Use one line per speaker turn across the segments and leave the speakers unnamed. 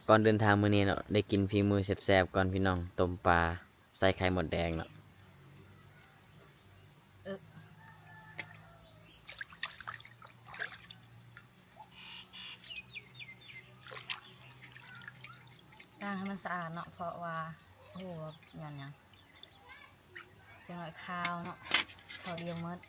ก่อนเดินทางมื้อนี้เนาะได้กินฝีมือแซ่บๆก่อนพี่น้องต้มปลาใส่ไข่หมดแดงเนาะ
ล้างให้มันสะอาดเนาะเพราะว่าโอ้โหอย่างเนี้ยจังหวะข้าวเนาะข้าวเดียวหมด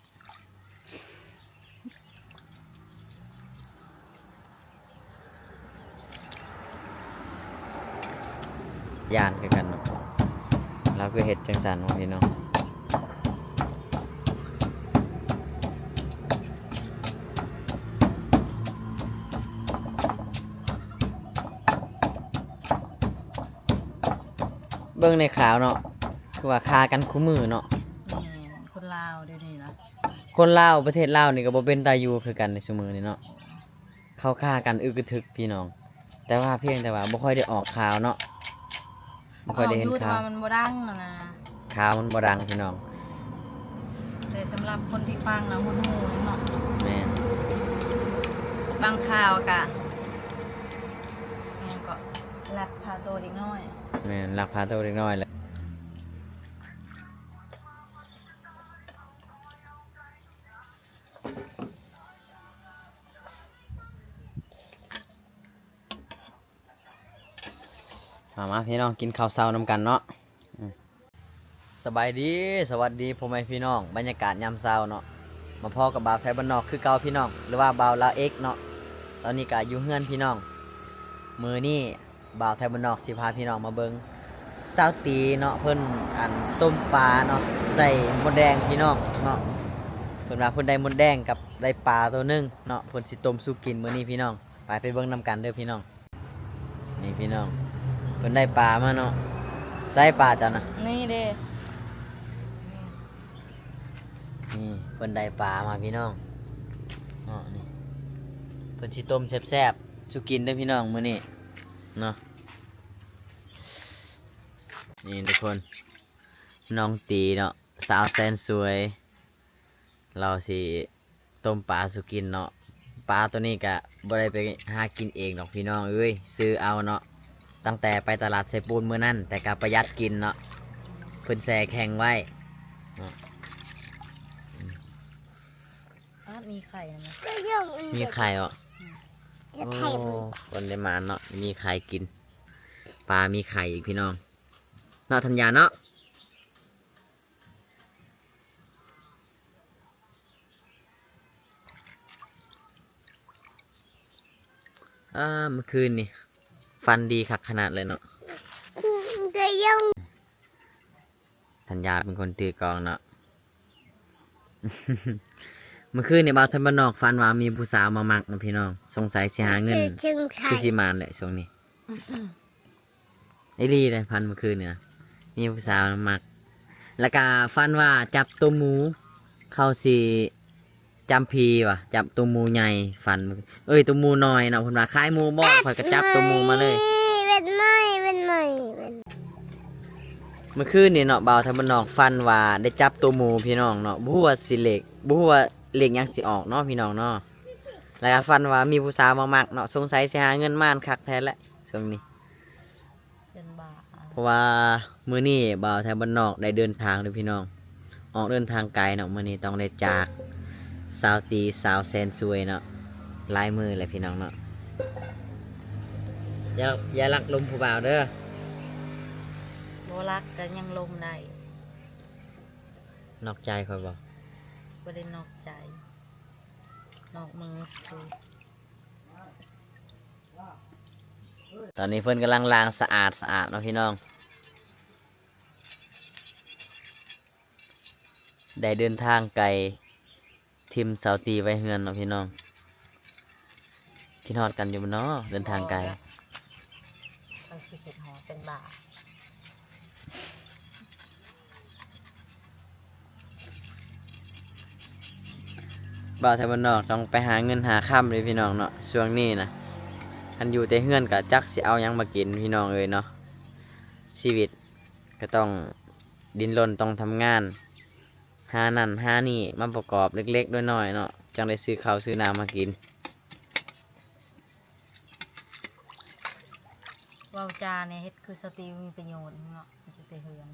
ย่านคือกันเนาะเราคือเฮ็ดจังซั่นว่าพี่น้องเบิ่งในข่าวเนาะคือว่าฆ่ากันคู่มือเนาะ
นี่คนลาวเดี๋ยวนี้นะ
คนลาวประเทศลาวนี่ก็บ่เป็นตาอยู่คือกันในซุมื้อนี้เนาะเขาฆ่ากันอึกกระทึกพี่น้องแต่ว่าเพียงแต่ว่าบ่ค่อยได้ออกข่าวเนาะบ่ค่อยได้เห็น
ยู่แต่
ข่าว
ว่ามันบ่ดังนะ
ข่าวมันบ่ดังพี่น้อง
แต่สำหรับคนที่ฟังนะหุ่นหูเนาะ
แม่น
บางข่าวกะงั้นก็ลักพาตัวเด็กน้อย
แม่นลักพาตัวเล็กน้อยแหละมาพี่น้องกินข้าวเช้านำกันเนาะสบายดีสวัสดีพ่อแม่พี่น้องบรรยากาศยามเช้าเนาะมาพ่อกับบ่าวไทยบ้านนอกคือเก่าพี่น้องหรือว่าบ่าวลาวเอ็กเนาะตอนนี้ก็อยู่เฮือนพี่น้องมื้อนี้บ่าวไทยบ้านนอกสิพาพี่น้องมาเบิ่งสาวตีเนาะเพิ่นอันต้มปลาเนาะใส่มดแดงพี่น้องเนาะเพิ่นว่าเพิ่นได้มดแดงกับได้ปลาตัวหนึงเนาะเพิ่นสิต้มสู่กินมื้อนี้พี่น้องไปเบิ่งนำกันเด้อพี่น้องนี่พี่น้องเพิ่นได้ปลามาเนาะใส่ปลาจ้ะนะ
นี่เด้
นี่เพิ่นได้ปลามาพี่น้องเนาะนี่เพิ่นสิต้มแซ่บๆสุกินเด้อพี่น้องมื้อนี้เนาะนี่ทุกคนน้องตีเนาะสาวแสนสวยเราสิต้มปลาสุกินเนาะปลาตัวนี้ก็บ่ได้ไปหากินเองดอกพี่น้องเอ้ยซื้อเอาเนาะตั้งแต่ไปตลาดไซปูนมื้อนั้นแต่ก็ประหยัดกินเนาะเพิ่นแช่แข็งไว้เนาะ
มีไข่นะ
มีไข่เหรอ
จะ
โอ้
ไข่บุ
วันได้มาเนาะมีไข่กินปลามีไข่อีกพี่น้องเนาะธัญญาเนาะเมื่อคืนนี่ฟันดีคักขนาดเลยเนาะ
จะย่อง
ธัญญาเป็นคนตีกลองเนาะ เมื่อคืนนี่บ่าวไทยบ้านนอกฟันว่ามีผู้สาวมามักนะพี่น้องสงสัยสิหาเงิน
ชื่อจึงไข่
คือสิมานแหละช่วงนี้ไอ้ลีเลยพันเมื่อคืนเนี่ยมีผู้สาวมามัก แล้วก็ฟันว่าจับตัวหมูเข้าสิจำพีว่ะจับตัวหมูใหญ่ฟันเมื่อคืนเอ้ยตัวหมูน้อยเนาะเพิ่นว่าคล้ายหมูบ่ข่อยก็จับตัวหมูมาเลย
เป็นหน่อยเป็นหน่อยเป็น
เมื่อคืนนี่เนาะบ่าวไทยบ้านนอกฟันว่าได้จับตัวหมูพี่น้องเนาะบ่ฮู้ว่าสิเลขบ่ฮู้ว่าเลขหยังสิออกเนาะพี่น้องเนาะแล้วก็ฟันว่ามีผู้สาวมามักเนาะสงสัยสิหาเงินม่านคักแท้แหละช่วงนี้
เป็นบา
เพราะว่ามื้อนี้บ่าวไทยบ้านนอกได้เดินทางเลยพี่น้องออกเดินทางไกลเนาะมื้อนี้ต้องได้จากสาวตีสาวแสนสวยเนาะหลายมือเลยพี่น้องเนาะอย่าลักลมผู้บ่าวเด้อ
โบรักก็ยังลมได้
นอกใจค่อยบอก
บ่ได้นอกใจ นอกมือคือ
ตอนนี้เพิ่นกำลังล้างสะอาดเนาะพี่น้องได้เดินทางไกลทิมสาวตีไว้เฮือนเนาะพี่น้องคิดฮอดกันอยู่บ่เนาะเดินทางไกล
เอาสิเห็ดหอเป็นบา
บ่าวไทยบ้านนอกต้องไปหาเงินหาค่ำเลยพี่น้องเนาะช่วงนี้นะคันอยู่แต่เฮือนกะจักสิเอาหยังมากินพี่น้องเอ้ยเนาะชีวิตก็ต้องดิ้นรนต้องทำงานหานั่นหานี่มาประกอบเล็กๆน้อยๆเนาะจังได้ซื้อข้าวซื้อน้ำมากิน
เว้าจาเนี่ยเฮ็ดคือสติมีประโยชน์เนาะมันจะไปเฮือน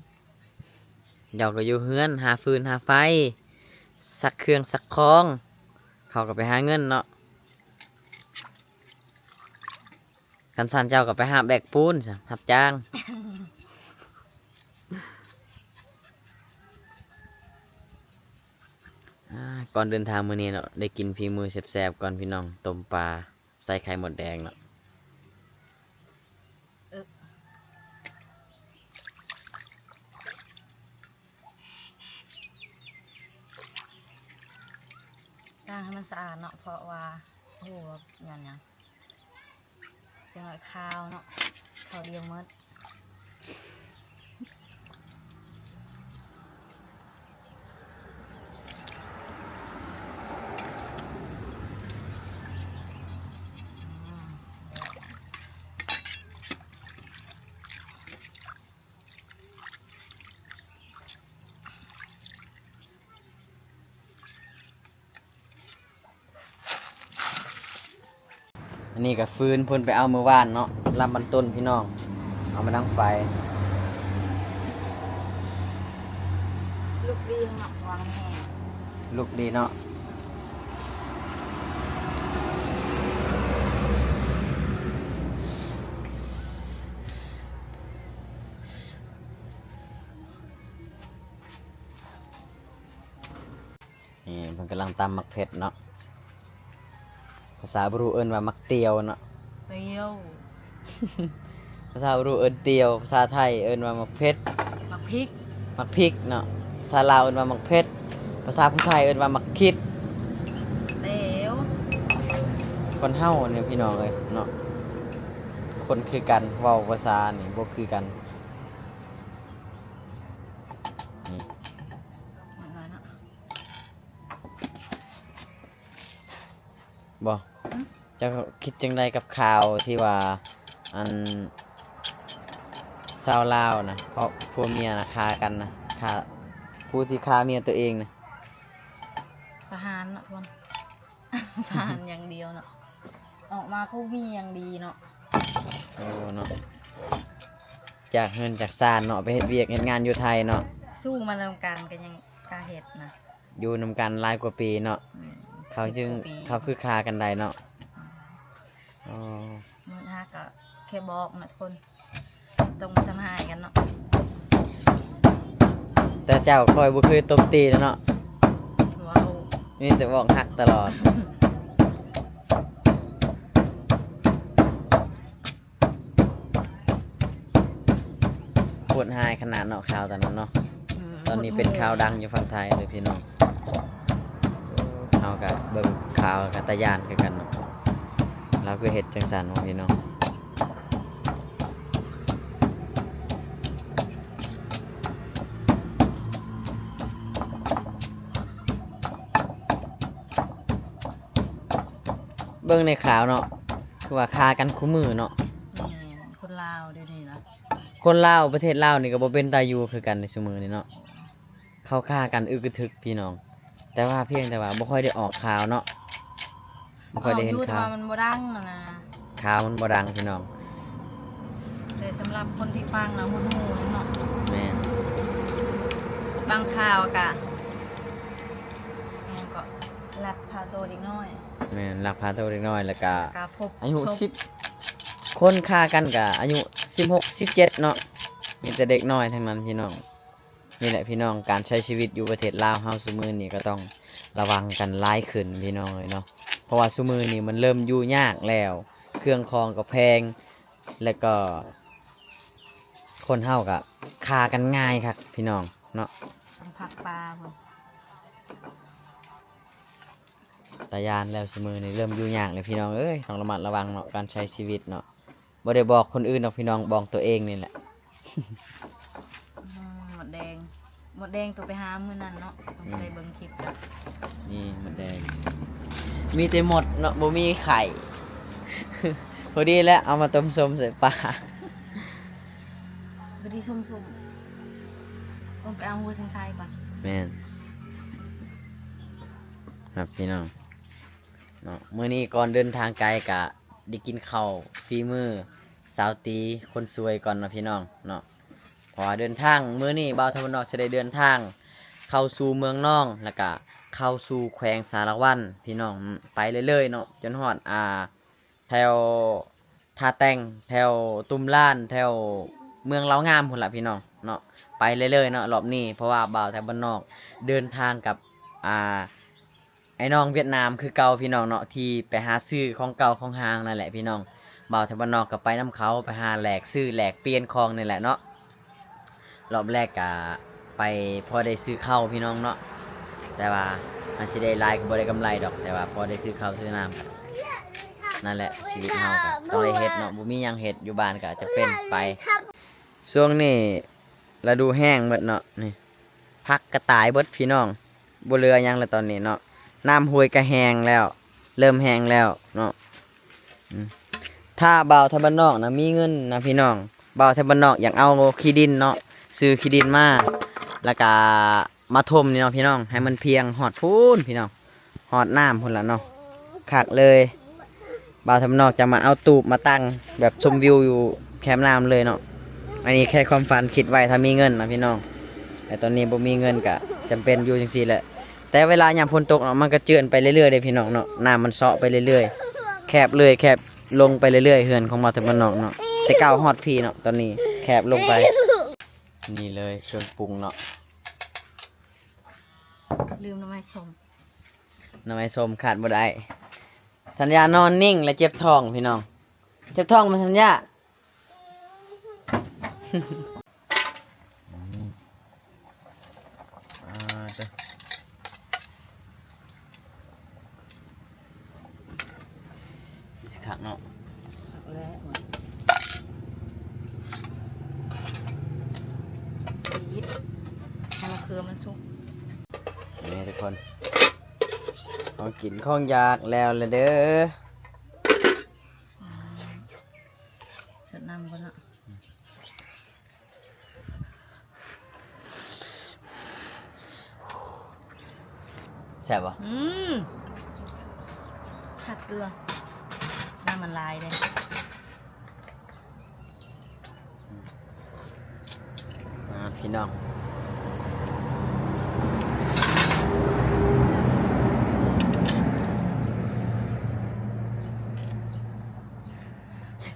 เดี๋ยวก็อยู่เฮือนหาฟืนหาไฟสักเครื่องสักของเขาก็ไปหาเงินเนาะกันสันเจ้าก็ไปหาแบกปูนจ้ะรับจ้าง ก่อนเดินทางมื้อนี้เนาะได้กินฝีมือแซ่บๆก่อนพี่น้องต้มปลาใส่ไข่หมดแดงเนาะ
ล้างให้มันสะอาดเนาะเพราะว่าโอ้โหอย่างเนี้ยจังหวะข้าวเนาะข้าวเดียวหมด
อันนี้ก็ฟืนเพิ่นไปเอามือวานเนาะลำบันต้นพี่น้องเอามาดังไฟ
ลูกดีให้หนักวางแห้ง
ลุกดีเนาะนี่เพิ่นกำลังตำมักเผ็ดเนาะภาษาบรูเอิ้นว่ามักเตียวเนาะ
เปรี้ยว
ภาษาบรูเอิ้นเตียวภาษาไทยเอิ้นว่ามักเผ็ด
มักพริก
มักพริกเนาะภาษาลาวเอิ้นว่ามักเผ็ดภาษาผู้ไทยเอิ้นว่ามักคิด
เต๋ว
คนเฮาเนี่ยพี่น้องเอ้ยเนาะคนคือกันเว้าภาษานี่บ่คือกันนี่
อย่างไรเนาะ
บ่เจะคิดจังไดกับข่าวที่ว่าอันชาวลาวนะเพราะผัวเมียนะฆ่ากันนะฆ่าผู้ที่ฆ่าเมียตัวเองนะ
ประหารเนาะทุกคน ประหารอย่างเดียวเนาะออกมาเขามีอย่างดีเนาะ
โอ้เนาะจากเงินจากซานเนาะไปเฮ็ดเวียกเฮ็ดงานอยู่ไทยเนาะ
สู้มาทำกันกันยังกล้าเห็ดนะ
อยู่นำกันหลายกว่าปีเนาะ
อืม
เขาจึง
10กว่ปี
เขาคือฆ่ากันได้เนาะอ๋อ
มือฮักก็แค่บอกนะทุกคนต้องมาทำหายกันเนาะ
แต่เจ้าคอยบ่เคยตบตีเนาะ
ว้าว
มีแต่บอกหักตลอด ปวดหายขนาดเนาะข่าวตอนนั้นเนาะ ตอนนี้เป็นข่าวดังอยู่ฝั่งไทยเลยพี่น้องเอากับเบิ่งข่าวกับตะยานคือกันเนาะเราก็เฮ็ดจังสันของพี่น้องเบิ่งในข่าวเนาะคือว่าฆ่ากันคู่มือเนาะ
นี่คนลาวเดี๋ยวนี้นะ
คนลาวประเทศลาวนี่ก็บ่เป็นตาอยู่คือกันในซุมื้อนี้เนาะเขาฆ่ากันอึกกระทึกพี่น้อง แต่ว่าเพียงแต่ว่าบ่ค่อยได้ออกข่าวเนาะบ่ค่อยได้เห็น
ยู่แต่
ข่าว
ว่ามันบ่ดังนะ
ข่าวมันบ่ดังพี่น้อง
แต่สำหรับคนที่ฟังนะหูเนาะ
แม่น
บางข่าวกะยังก็รัดพาตัวเด็กน้อย
แม่นลักพาตัวเล็กน้อยแล้วก็
กะพบ
อายุ
ศพ
10คนฆ่ากันก็อายุ16 17เนาะมีแต่เด็กน้อยทั้งนั้นพี่น้องนี่แหละพี่น้องการใช้ชีวิตอยู่ประเทศลาวเฮาซุมื้อนี้ก็ต้องระวังกันหลายขึ้นพี่น้องเอ้ยเนาะเพราะว่าซุมื้อนี้มันเริ่มอยู่ยากแล้ว เครื่องคองก็แพงแล้วก็ คนเฮาก็ฆ่ากันง่ายครับพี่น้องเนาะ
ต้องผักปลาพุ่น
ตายานแล้วซุมื้อนี้เริ่มอยู่ยากเลยพี่น้องเอ้ยต้องระมัดระวังเนาะการใช้ชีวิตเนาะบ่ได้บอกคนอื่นหรอกพี่น้องบอกตัวเองนี่แหละ
หมดแดงหมดแดงตัวไปหามื้อนั้นเนาะต้องไปเบิ่งคลิป
นี่มันแดงมีแต่หมดเนาะบ่มีไข่ พอดีแล้วเอามาต้มส้มใส่ปลา
พอดีส้มๆผมไปเอาหัวสิงไข่ก่อน
แม่นครับพี่น้องเนาะมื้อนี้ก่อนเดินทางไกลกะได้กินข้าวฝีมือ สาวตีคนสวยก่อนเนาะพี่น้องเนาะเพอเดินทางมื้อนี้บ่าวทวันนอกจะได้เดินทาง เข้าสู่เมืองน้องแล้วก็เข้าสู่แขวงสารวันพี่น้องไปเรื่อยๆเนาะจนฮอดแถวท่าแตงแถวตุ้มล้านแถวเมืองเล้างามพุ่นล่ะพี่น้องเนาะไปเรื่อยๆเนาะรอบนี้เพราะว่าบ่าวแถวบ้านนอกเดินทางกับไอ้น้องเวียดนามคือเก่าพี่น้องเนาะที่ไปหาซื้อของเก่าของห้างนั่นแหละพี่น้องบ่าวแถวบ้านนอกก็ไปน้ำเขาไปหาแหลกซื้อแหลกเปลี่ยนของนี่แหละเนาะรอบแรกก็ไปพอได้ซื้อข้าวพี่น้องเนาะแต่ว่ามันสิได้หลายก็บ่ได้กำไรดอกแต่ว่าพอได้ซื้อข้าวซื้อน้ำนั่นแหละชีวิตเฮาก็ต้องได้เฮ็ดเนาะบ่มีหยังเฮ็ดอยู่บ้านก็จะเป็นไปช่วงนี้ฤดูแห้งหมดเนาะนี่พักกระต่ายเบิดพี่น้องบ่เหลือหยังแล้วตอนนี้เนาะน้ำห้วยก็แห้งแล้วเริ่มแห้งแล้วเนาะถ้าบ่าวไทยบ้านนอกนะมีเงินนะพี่น้องบ่าวไทยบ้านนอกอยากเอาขี้ดินเนาะซื้อขี้ดินมาแล้วก็มาถมนี่เนาะพี่น้องให้มันเพียงหอดพูนพี่น้องหอดน้ำพุ่นละเนาะคักเลยบ่าวไทยบ้านนอกจะมาเอาตูบมาตั้งแบบชมวิวอยู่แคมป์น้ำเลยเนาะอันนี้แค่ความฝันคิดไว้ถ้ามีเงินนะพี่น้องแต่ตอนนี้บ่มีเงินก็จำเป็นอยู่จังซี่แหละแต่เวลายามฝนตกเนาะมันก็เจือนไปเรื่อยๆเลยพี่น้องเนาะน้ำมันเซาะไปเรื่อยๆแคบเลยแคบลงไปเรื่อยๆเฮือนของบ่าวไทยบ้านนอกเนาะแต่เก่าฮอดพี่เนาะตอนนี้แคบลงไปนี่เลยเครื่องปรุงเนาะ
ลืมน้ำไม้ส้ม
น้ำไม้ส้มขาดบ่ได้ธัญญานอนนิ่งและเจ็บท้องพี่น้องเจ็บท้องมาธัญญาขักเนาะ
และยีดให้มะเขือมันสุก
นี่ทุกคนเอากินข้องยากแล้วเลยเด้อ
เสร็จน้ำก่อนเนาะ
แซ่บปะ
ขัดเกลือน้ำมันลายเลย
พี่น้อง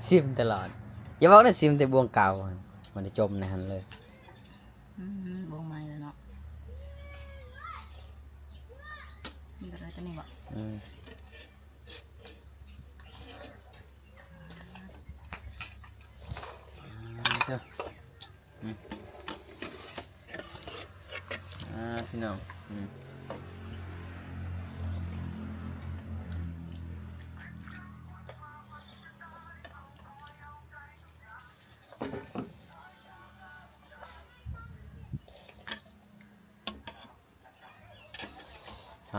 ซิมตลอดอย่าบอกนะซิมแต่บวงเก่ามันจะจมในหันเลย
บวงไม้แล้วเนาะมีอะไรตัวนี้บ่
พี่น้อง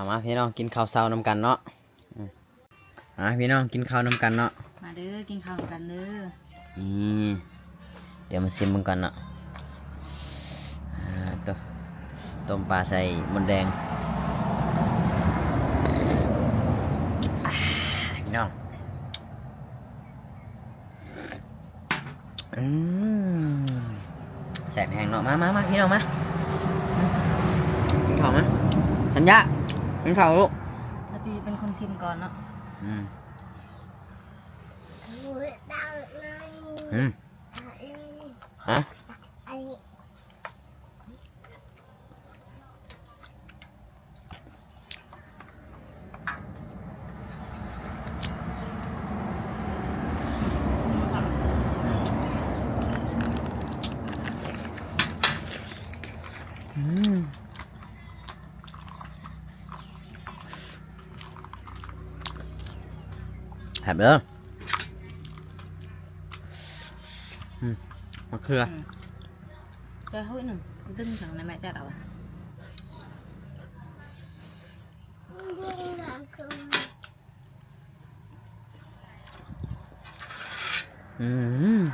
มาพี่น้องกินข้าวเช้านำกันเนาะพี่น้องกินข้าวนำกันเนาะ
มาเด้อกินข้าวกันเด้อ
นี่เดี๋ยวมาซิมมันก่อนเนาะต้มปลาใส่มดแดงพี่น้องแสบแห้งเนาะมาพี่น้องมากินข้าวมั้ยธัญญากินข้าวลูก
ถ้าตีเป็นคนชิมก่อนเนาะ
ฮะแอบเด้อมะเขือ
cho hối nè tinh thằng này mẹ cha đâu à
อืม